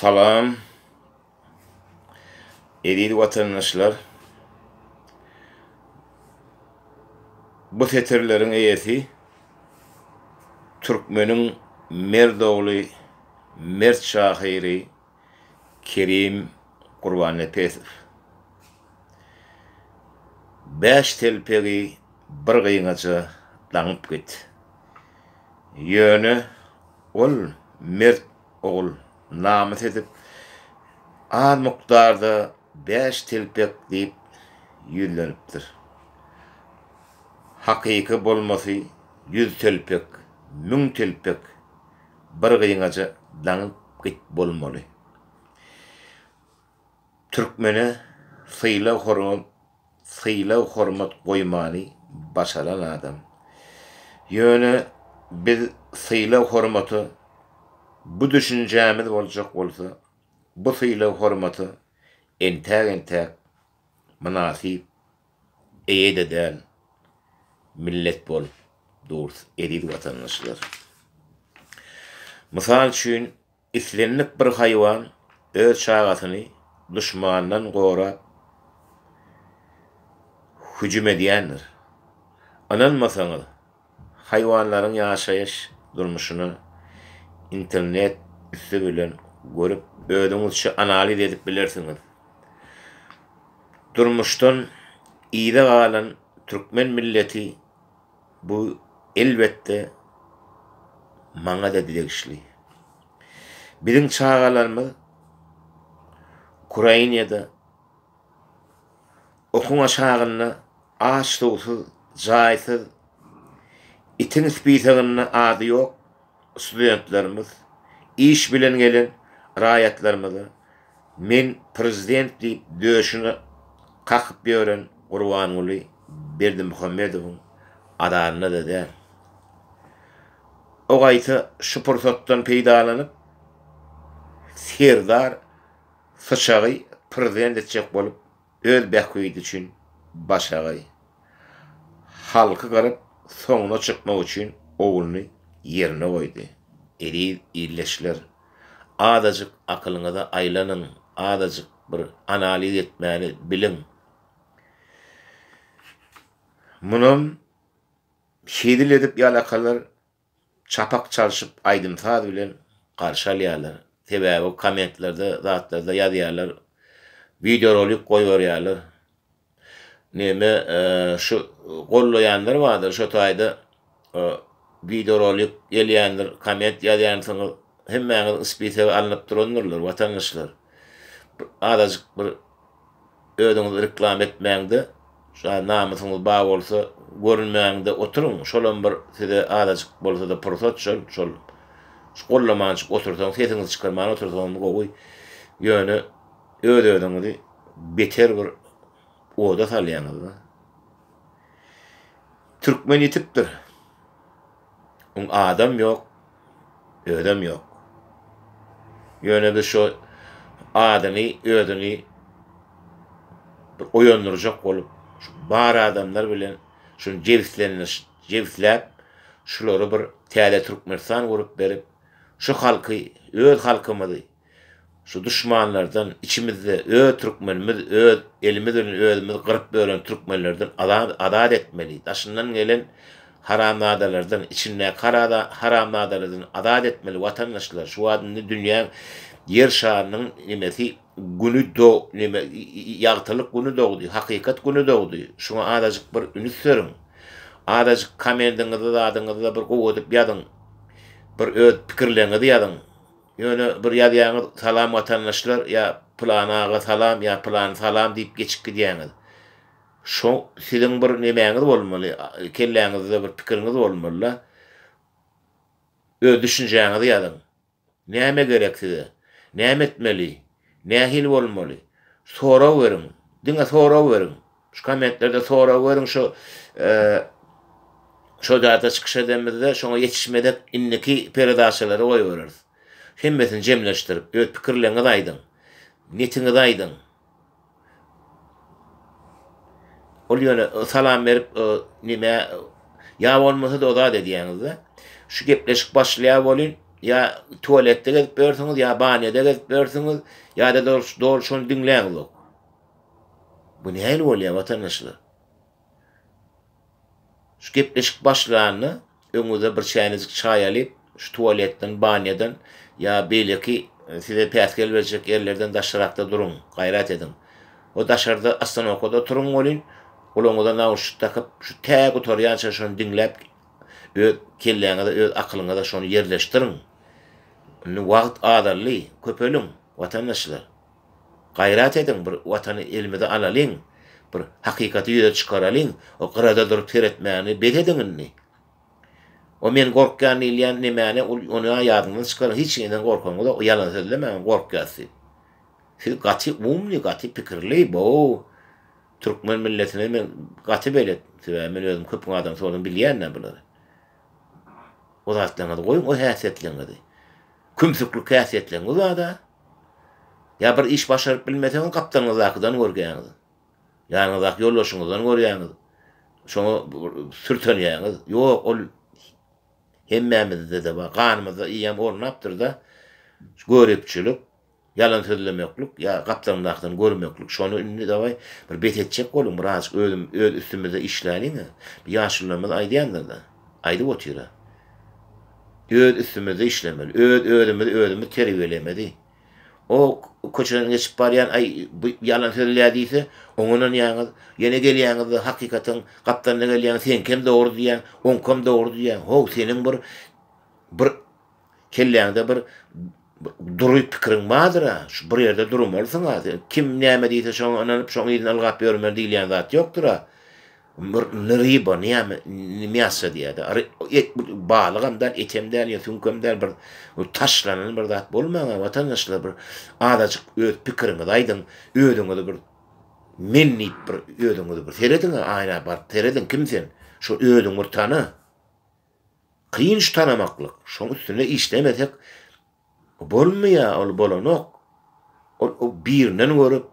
Salam, eriydi vatandaşlar. Bu fetirlerin eyesi Türkmenin Merdoğlu Mert Şahiri Kerim Kurbanepesov. 5 telpegi bir gıyınaca dağıp git. Yönü ol Mert oğul namus edip az miktarda 5 telpek deyip yüzleniptir. Hakiki bolması 100 telpek, 1000 telpek bir gıyınaca dağıp git bolmalı. Türkmene sıyla hormat koymalı başaran adam. Yönü biz sıyla hormatı bu düşüncemiz olacak olsa bu sıyla hormatı entek münasip eyde değil millet bol doğrusu eriydi vatandaşlar. Misal üçün islenlik bir hayvan öz çağatını düşmandan korap hücum ediyendir. Ananmasanız hayvanların yaşayış durmuşunu internet üstü bilen görüp ödünüzçe analiz edip bilirsiniz. Durmuştan iyide kalan Türkmen milleti bu elbette mana da dilekişli. Bizim çağalarımız Ukrayna'da okuma çağında ağaç soğusuz, caysız, itin ispitağının adı yok studentlarımız, iş bilen gelen rayetlerimizi men prezident deyip döşünü kakıp gören Kurbanulu Berdimuhamedov'un adarına da der. O gayti şu fırsattan peydalanıp Serdar Sıçağı prezident edecek bolup öz bekuydu için başağı halkı garıp sonuna çıkmak için oğlunu yerine koydu. Eri iyleşler. Adacık akılına da aylanın, adacık bir analiz etmeni bilin. Bunun şidil edip yalakalar çapak çalışıp aydıntığa bilen karşılayalar. Tabi o komentlerde, zatlarda yazıyorlar. Videorolik koyuyorlar. Neme şu kollayanlar vardır. Şu tayda videorolik geleyenler, koment yazıyanlar hemen ispite alınıp duranlarlar, vatandaşlar. Adacık bir ödünüzü reklam etmeyende, şu an namusunuz bağ olsa görünmeyende oturun. Şolun bir size adacık olsa da prosot şol kollamançık otursan, sesinizi çıkarmanı otursan koy. Yönü ödünüzü beter bir oda salyanız da. Türkmen yetiptir. Adam yok, ödem yok. Yönü de şu adını, ödünü oyunduracak olup, şu bar adamlar bilen, şunu cevizlep, şuları bir tiyade Türkmenistan vurup berip, şu halkı, öz halkımızı, şu düşmanlardan içimizde öz Türkmenimiz, öz elimizin özümüz kırıp bölen Türkmenlerden adat etmeliyiz. Aşından gelen haramnadalardan, içinde haramnadalardan adat etmeli vatandaşlar. Şu adını dünya yer şahanının nimesi günü yağtılık günü doğdu, hakikat günü doğdu. Şuna adacık bir ünit sörün. Adacık kamendinizi da adınızı da bir kovudup yadın. Bir öz pikirlerinizi yadın. Yani bir yadıyağınız salam vatandaşlar, ya planağa salam, ya plan salam deyip geçip gidiyağınız. Şu sizin bir nemeğiniz olmalı, kelleğinizde bir pikiriniz olmalı. Öz düşünceğinizi yadın. Neyme gerek size? Neyme etmeli? Nehil olmalı? Sonra verin. Dine sonra verin. Şu komentlerde sonra verin. Şu dağda çıkış edemizde, şuna yetişmeden inneki peridaşaları koy veririz. Hemmesini cemleştirip, öz pikirleriniz aydın. Netiniz aydın. Oluyor, salam verip, ya olmasa da o da dediğinizde, şu gepleşik başlaya olun, ya tuvalette gezip bersiňiz, ya baniyada gezip bersiňiz, ya da doğru şonu dinleýäňiz. Bu näme bolýar watandaşlar? Şu gepleşik başlaryny öňüňizde bir çaýnyzyk çaý alyp, şu tuwaletden, banyadan ya beýleki size päsgel berjek yerlerden daşarakda durun, gaýrat edin. O daşarda astanokada oturun bolýan, olaňyzda naushnik takyp şu täg oturýança şonu dinläp, öz kelleňizde, öz akylyňyzda şonu yerleştirin. Indi wagt adarly, köpelin watandaşlar. Gaýrat edin, bir watany elimize alalyň. Bir hakykati ýüze çykaralyň, o gyrada durup teretmäni bedediňni. O men gorkýan ilýän nemäni onu ýadyndan çykaryň, hiç näden gorkaňyz o ýalan sözlemäň, gorkýasy. Siz gaty gaty pikirli bu. Türkmen milletine men gaty belet, men özüm köpüň adam soňdan bilýän bular. O zatlaňyzy goýun, o häsiýetleňizi. Kümsüklik häsiýetleňiz da. Ya bir iş başaryp bilmeseňiz, gapdaňyzdakydan görýäňiz. Ýanyňyzdaky ýoldaşyňyzdan görýäňiz. Şoňa sürtenýäňiz. Ýok, ol hemmämizde de bar. Ganymyzda iýem ornapdyr da. Görepçilik, yalan sözlemeklik, ya gapdaňyzdakydan görmeklik. Şonu indi daway bir bet etjek bolun, birazjyk öz üstümizde işläniň. Bir ýaşulymyz aýdýandyr da. Aýdyp otyra. Öz üstümizde işlemeli. Özümüz terbiýelemedi. O köçeden geçip baryan bu yalan söylediğiyse onun ýaňyz ýene gelýäňiz hakikaten gapdan gelýän sen kim dogry diýen, on kim dogry diýen. Ho senin bir kelläňde bir durup pikiriň bardyr. Şu bir ýerde durmalysyň ha. Kim näme diýse şoňa ananyp şoňa ýerine algap bermer diýilýän zat ýokdur ha. Neriba näme näme diýdi. Bağlygymdan etemden ýa sünkemden bir taşlanan bir zat bolmaňa watandaşlar bir adajyk öz pikiriňizi aýdyn, özüňizi bir menni bir özüňizi bir teredin, aýna bar teredin kim sen? Şu özüň bir tany. Kıyın şu tanamaklyk. Şoň üstüne işlemesek bolmaýar, ol bolanok. O birinen görüp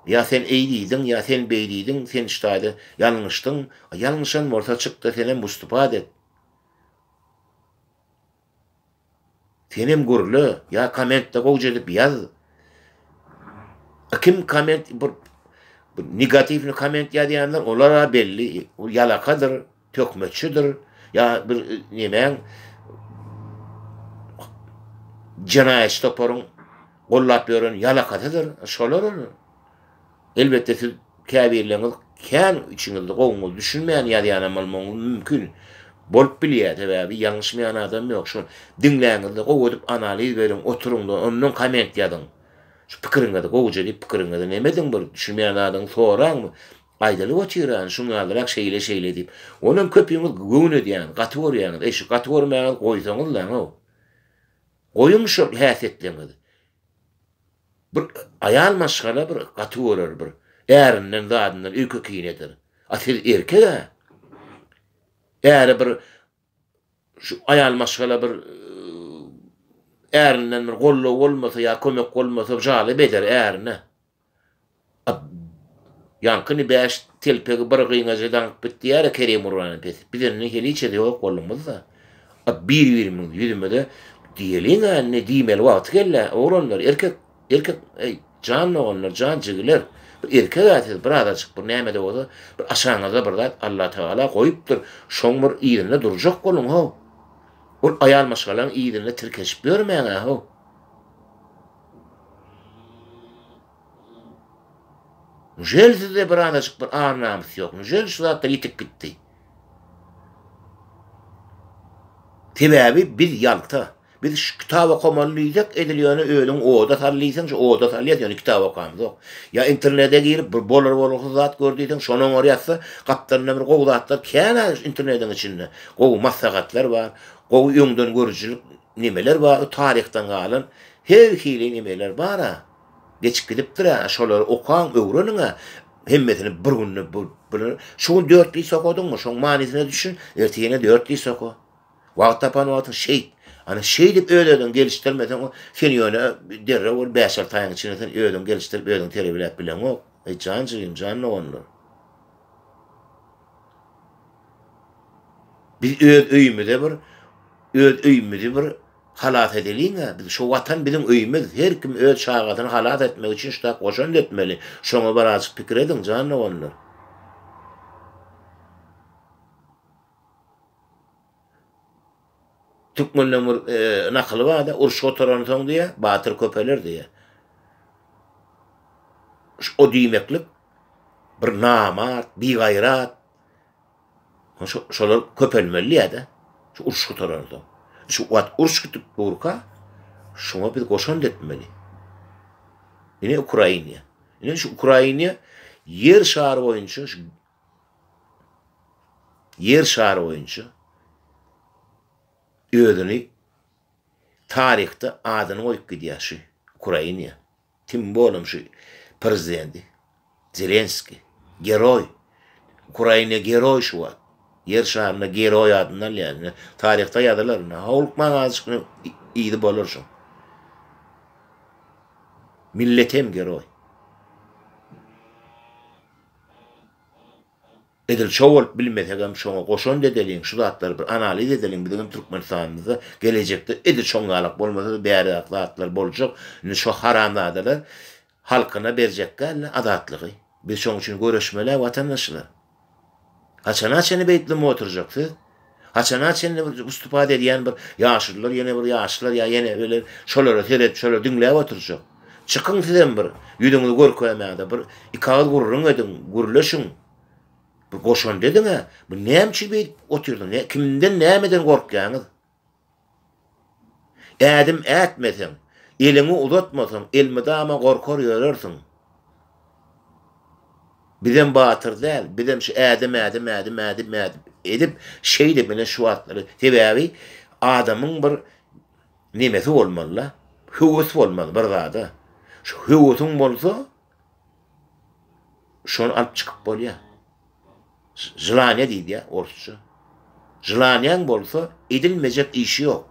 ya sen eýdiň, ya sen beýdiň, sen ştaýda ýalňyşdyň, ýalňyşan orta çykdy, senem mustupa et. Senem gurly, ya kommentde gowy edip ýaz. Kim komment bir negativni komment ýazýanlar, olara belli, o ýalakadyr, tökmeçidir, ya bir nemäň jinaýat toparyň gollap ýören ýalakadyr, şolar olur. Elbette siz käbirleňiz kän içiňizde goňuňyz düşünmeýän ýazýanamalyň mümkin. Bolup bilýär we bir ýalňyşmaýan adam ýok. Şu dinläňizde gowy edip analiz berin, oturuňda ondan komment ýazyň. Şu pikiriňizde gowy edip pikiriňizde nemediň bir düşünmeýän adam soraňmy? Aýdaly otyran, şuňalyrak şeýle edip. Onuň köpüňiz göwn edýän, gaty görýäňiz, eşi gaty görmäňiz goýsaňyz lan o. Goýuň şu häsiýetleňiz. Bir ayal maşgala bir gaty görür bir. Ärinden zadyndan öýke kinedir. Asyl erkek. Äri bir şu ayal maşgala bir ärinden bir gollu bolmasa ya kömek bolmasa jaly beder ärine. Ýankyny 5 telpegi bir gyňajadan bitdi ýa-da Kerem urany pes. Bizden heli içede ýok bolmazda. Bir ýüzümde diýeliň ne diýmeli wagt gelle. Oğlanlar erkek can oğlanlar, can jigler. Erkek atyr bir adajyk bir näme de bolsa, bir aşaňyza bir zat Allah Taala goýupdyr. Şoň bir ýerine durjak bolun ha. Ol ayal maşgalan ýerine tirkeşip bermeň ha. Jelsiz de bir adajyk bir arnamys ýok. Jel şu zatda ýetip gitdi. Tebebi bir ýalta. Biz şu kitap okumalydyk, edilýäni ölüň oda sallysan, şu oda salýar, kitap okamyz ýok. Ya internete girip bir bolar zat gördüýsen, şonuň orýasy gapdaryna bir gowy zatlar kän internetiň içinde. Gowy maslahatlar bar, gowy ýöňden görüjülik nimeler bar, taryhdan galan her hili nimeler bar. Geçip gidipdir, şolary okan, öwreniň. Hemmesini bir günne şu 4 lis okudyňmy, şoň manysine düşün, ertegine 4 lis oku. Wagt tapan wagt ana dip öýledin gelişdirmeden o sen ýöne derre bol 5-6 aýyň içinde sen öýledin gelişdirip öýledin terbiýelep bilen o. Canly onlar. Biz öýümde bir halat edeliňe, biz şu watan bizim öýümüz, her kim öz şagatyny halat etmek üçin şuda goşan etmeli. Şoňa birazjyk pikir ediň jany onlar. Türkmenler nakaly var da uruş oturan soň diye, batyr köpeler diye. O diýmeklik bir namat, bir gayrat. Şolar köpelmeli ýa-da. Şu uruş oturan soň. Şu wat uruş gitip durka, şoňa biz goşan etmeli. Ine Ukraina. Ine şu Ukraina yer şary boýunça özüni tarihte adyny goýup gidýär şu Ukraina. Kim bolum şu prezidenti Zelenski, geroy. Ukraina geroy şu wagt. Yer şaryna geroy adyny alýar. Tarihte ýazylar. Hawlukman azık iyidi bolar şu. Milletem geroy. Edil şowul bilmesegem şoňa goşan dedeliň, şu zatlar bir analiz edelim bizim Türkmenistanymyzda gelecekde edil şoňalyk bolmasa bäri zatlar boljak. Şu haramladalar halkyna berjekler adatlygy. Biz şoň üçin görüşmeler watandaşlar. Haçana beýtlim oturjaksy. Haçana ustifade edýän bir ýaşlylar, ýene bir ýaşlylar ýa ýene böyle şolara seret, şolara dinläp oturjak. Çıkın sizden bir ýüdüňizi görkezmäde bir ikagat gurrun edin, gurleşin. Bu goşan dediňe, bu näme beýip oturdun? Kimden nämeden gorkýaňyz? Ädim ätmeseň, elini uzatmasaň, elmidama gorkar ýörersiň. Bizem batyr däl, bizem şu ädim edip şeýle bilen şu atlary sebäbi adamyň bir nemesi bolmaly, hüwes bolmaly bir zada. Şu hüwesiň bolsa şonu alyp çykyp bolýar. Jlanya diýdi orusça. Jlanyan bolsa edilmejek işi ýok.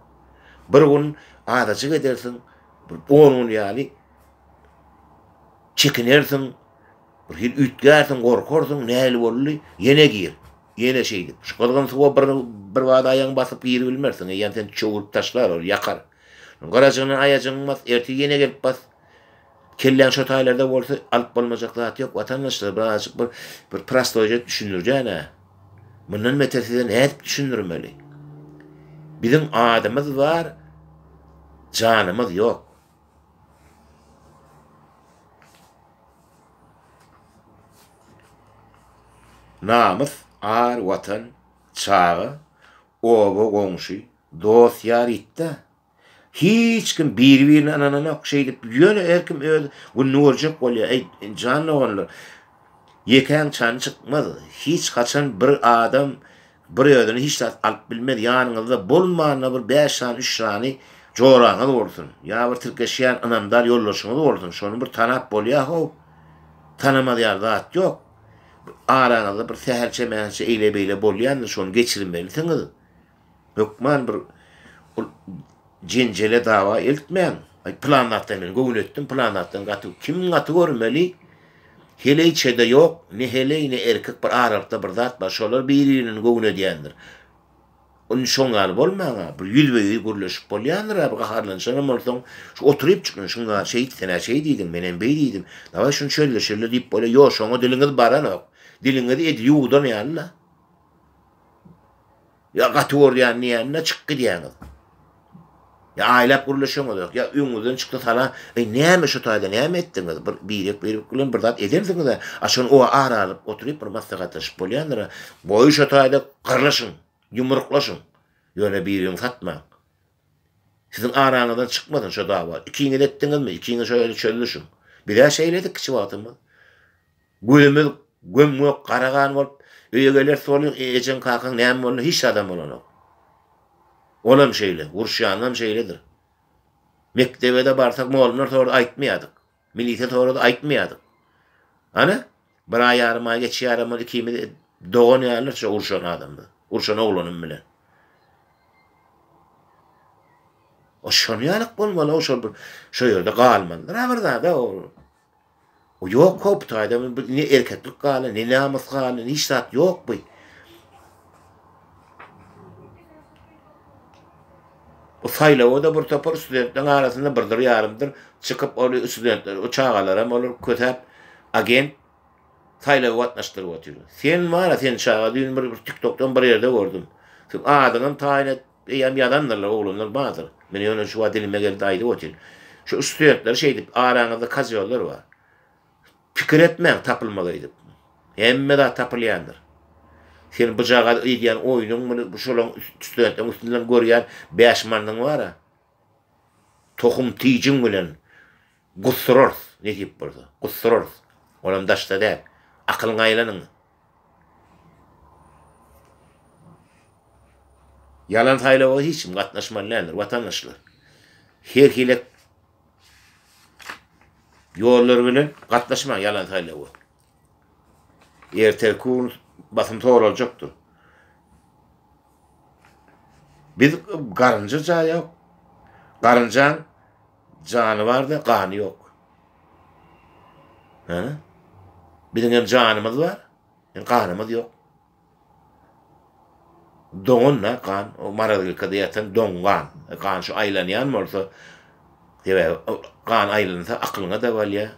Bir gün adaçyk edersin, bir 10 gün ýaly çekinersin, bir hil ütgärsin, gorkarsyň, näli bolly, ýene gir, ýene şeýdi. Şu galgan suwa bir wada aýaň basyp gir bilmersiň, ýa sen çoğurup taşlar, ýakar. Garajagyny aýajaňmaz, erti ýene gelip bas. Kellen şu taýlarda bolsa alyp bolmajak zat ýok. Watandaşlar birazjyk bir prostoýa düşünürjäne. Mundan metesiden nädip düşünürmeli? Bizim adamymyz var, janymyz ýok. Namys, ar, watan, çağı, oba, goňşy, dost, ýar itde. Hiç kim bir-birine ananana okşaýdyp ýöne erkim öz günni boljak bolýar. Ey jany oğlanlar. Ýekäň çany çykmaz. Hiç kaçan bir adam bir ýöne hiç alyp bilmedi. Ýanyňyzda bolmana bir 5 tane 3 tane joraňyz bolsun. Ýa bir tirkeşýän anamdar ýollaşyňyz bolsun. Şonu bir tanap bolýar hop. Tanamadyar zat ýok. Araňyzda bir säherçe mähçe eýle beýle bolýandyr, şonu geçirmeliňiz. Hökman bir cincele dava eltmeyen. Planlattan ben göğün ettim, planlattan gatı. Kim gatı görmeli? Hele içede yok, ne hele ne erkek bir Arap'ta bir zat var. Şolar birinin göğün ediyendir. Onun şoňaly bolmaňa, bir ýüzbeýi gürleşip bolýandyr, abi gaharlanşan bolsaň, şu oturyp çykyn, şoňa şey diýdim, menen beý diýdim. Dawa şunu şöyle diýip bolýar. Ýok, şoňa diliňiz baranok. Diliňizi edi ýuwdan ýanla. Ya gatı görýän ýanla çyk gidýäňiz. Ya aýlap gürleşeňiz, ya öňüňizden çykdy falan. Näme şu taýda näme etdiňiz? Bir bilen bir zat edersiňiz de, aşyn o aralyp oturyp bir maslahatlaşyp bolýandyr. Boýy şu taýda gyrlaşyň, ýumruklaşyň. Ýöne biriň satma. Sizin araňyzdan çykmadan şu dawa. Ikiňi etdiňizmi? Ikiňi şöyle çölleşiň. Bire şeýledik kiçi wagtymy. Gülümüz gömgök garagan bolup, öýe geler soly ejen kakyň näme bolýar? Hiç adam bolanok. Olam şeýle, urşýanam şeýledir. Mektebede barsak moğollar sonra aýtmaýadyk. Milite sonra da aýtmaýadyk. Ana, bir ay yarım ay geç yarım ay kimi doğan ýarlar şu urşan adamdy. Urşan oğlanım bilen. O şonýalyk bolmaly, o şu ýerde galmandyr. Birde da o. O ýok hop taýda ne erkeklik galy, ne namus galy, hiç zat ýok bu. O saylawa da bir topar studentlerin arasında birdir yarımdır çıkıp o studentler o çağalara olur kötep agent saylawa atnaştırıp oturuyor. Sen var sen çağa dün bir TikTok'tan bir yerde gördüm. Sen adamın tayin et yadanlarlar oğlunlar bazı. Meni onu şu dilime geldi aydı otur. Şu studentler şeydi aranızda kazıyorlar var. Fikir etmeyin tapılmalıydı. Hemme da tapılyandır. Sen bıçağa ideyen oyunun bu şolon studentlerin üstünden görýän 5 manlyň var ha. Tohum tijin bilen gussurur ne diýip burda. Gussurur. Olam daşda däl. Akylyň aýlanyň. Yalan saylawa hiç kim gatnaşmalylar, watandaşlar. Her hilek ýollar bilen gatnaşma yalan saylawa. Ertelkun basım toğru olacaktır. Biz garınca canı yok. Garıncan canı var da kanı yok. Ha? Bizim hem canımız var, hem kanımız yok. Donun ne kan? O maradilkada yatan don kan. Kan şu aylanayan mı olsa kan aylansa aklına da var ya.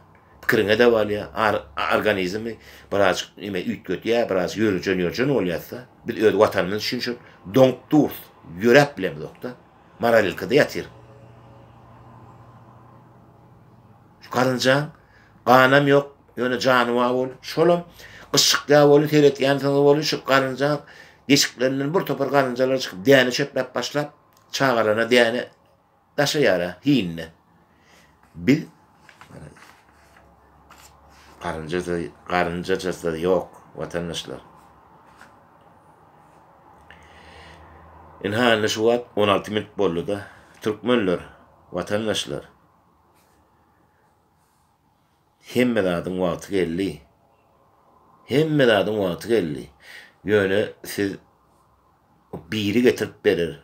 Kırına da var ya, organizmi biraz üt götüye, biraz yürücün olyasa, bir öd vatanımız için şu donk yürep bile mi dokta, maralilkada yatır. Şu karıncan, kanam yok, yöne canı var ol, şolum, ışıkla olu, teret yansını olu, şu karıncan, deşiklerinden bir topar karıncalar çıkıp, diyane çöplep başlap, çağalana diyane, taşı yara, hinne. Bir, karıncacası da yok vatandaşlar. İnhanlı şu vat 16 minut bollu da Türkmenler, vatandaşlar. Hemme dadın vatı gelli. Hemme dadın vatı gelli. Yöne siz biri getirip verir.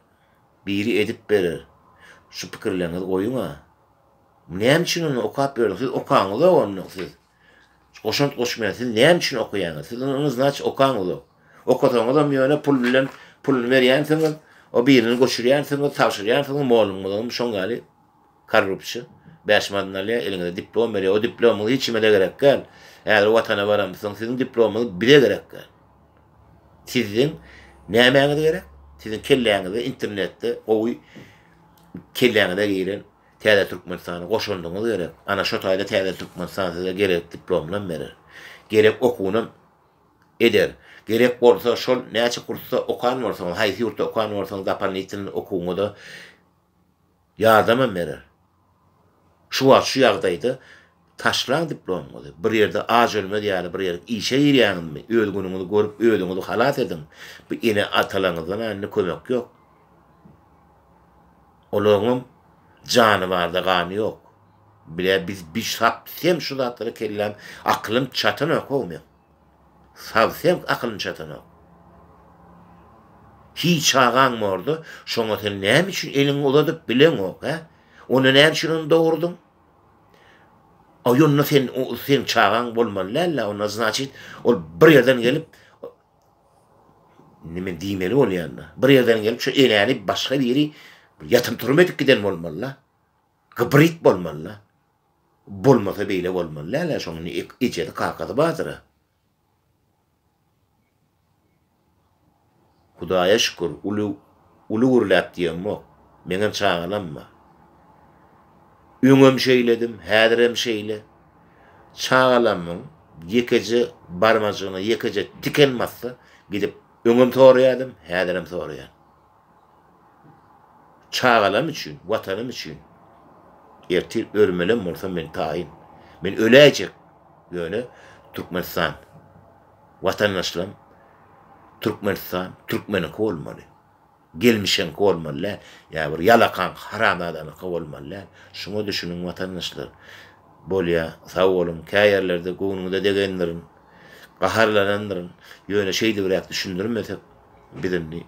Biri edip verir. Şu pikirlerinizi koyun ha. Ne için onu okuyup verir? Siz okanı da onu siz. Koşunt koşmayan, siz neyem için okuyanız? Siz onunuz naç okan olu. Okutan adam yöne pulunu veriyansınız, o birini koşuryansınız, tavşıryansınız, moğlum olalım, şon gali, karrupçı, 5 madinalıya elinde diplom veriyor. O diplomu hiç imede gerek gel. Eğer o vatana varamısınız, sizin diplomu bile gerek gel. Sizin neyemeniz gerek? Sizin kelleğinizi internette, o kelleğinize girin. Täze Türkmenistan'a goşuldyňyz gerek. Ana şo taýda Täze Türkmenistan'a size gerek diplomlan berer. Gerek okuwuny eder. Gerek bolsa şol näçe kursda okan bolsa, haýsy ýurtda okan bolsa, gapanlytyny okuwuňda ýardam berer. Şu ýagdaýda taşlan diplomaly. Bir ýerde az ölmedi ýaly, bir ýerde işe ýerýänmi? Ölgünüňizi görüp ölüňizi halat edin. Bu ine atalaňyzdan anny kömek ýok. Olaryň canı var da kanı yok. Bile biz bir sapsem şu zatları kellem aklım çatına yok olmuyor. Sapsem aklım çatına yok. Hiç ağan mı orada? Şuna sen neyim için elin oladık bilen yok ha? Onu neyim için onu doğurdun? Oyunla sen çağan bolman lalla ona значит o bir yerden gelip ne diyemeli ol yani. Bir yerden gelip şu elini başka bir yeri yatım turmedik giden bolmalı. Gıbrit bolmalı. Bolmasa beyle bolmalı. Lala şonu içeri kalkadı bazıra. Hudaya şükür ulu urlat diyem o. Benim çağılanma. Üngüm şeyledim, hədirem şeyle. Çağılanmın yekece barmacığına yekece dikelmezse gidip üngüm toğrayadım, hədirem toğrayan. Çağılam için, vatanım için. Ertir örmelem olsa ben tayin. Ben öləcek. Yöne Türkmenistan. Vatandaşlarım Türkmenistan, Türkmenik olmalı. Gelmişen olmalı. Ya bir yalakan, haram adanı olmalı. Şunu düşünün vatandaşlar. Bolya, sağ olun, kayerlerde, kovunumda degenlerin, qaharlananların, yöne şeydi bırak düşündürmesek, bizim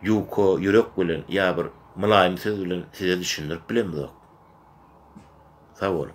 yuko, yürek bilen, ya bir mülayim söz bilen size düşündürüp bilen mi yok? Sağ olun.